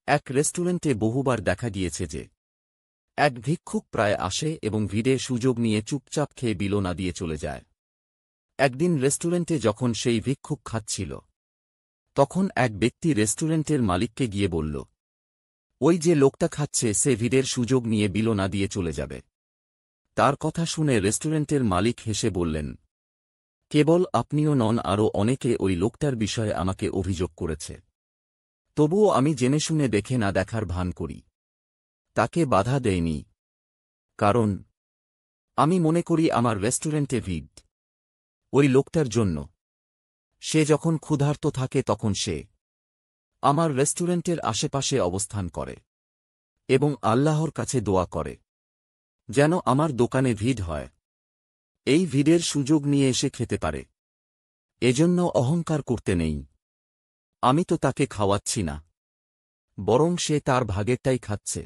এক রেস্টুরেন্টে বহুবার দেখা গিয়েছে যে এক ভিক্ষুক প্রায় আসে এবং ভিড়ের সুযোগ নিয়ে চুপচাপ খেয়ে বিলো না দিয়ে চলে যায়। একদিন রেস্টুরেন্টে যখন সেই ভিক্ষুক খাচ্ছিল, তখন এক ব্যক্তি রেস্টুরেন্টের মালিককে গিয়ে বলল, ওই যে লোকটা খাচ্ছে সে ভিড়ের সুযোগ নিয়ে বিলো না দিয়ে চলে যাবে। তার কথা শুনে রেস্টুরেন্টের মালিক হেসে বললেন, কেবল আপনিও নন, আরও অনেকে ওই লোকটার বিষয়ে আমাকে অভিযোগ করেছে। তবুও আমি জেনে শুনে দেখে না দেখার ভান করি, তাকে বাধা দেয়নি। কারণ আমি মনে করি আমার রেস্টুরেন্টে ভিড় ওই লোকটার জন্য। সে যখন ক্ষুধার্ত থাকে তখন সে আমার রেস্টুরেন্টের আশেপাশে অবস্থান করে এবং আল্লাহর কাছে দোয়া করে যেন আমার দোকানে ভিড় হয়, এই ভিড়ের সুযোগ নিয়ে এসে খেতে পারে। এজন্য অহংকার করতে নেই। আমি তো তাকে খাওয়াচ্ছি না, বরং সে তার ভাগেরটাই খাচ্ছে।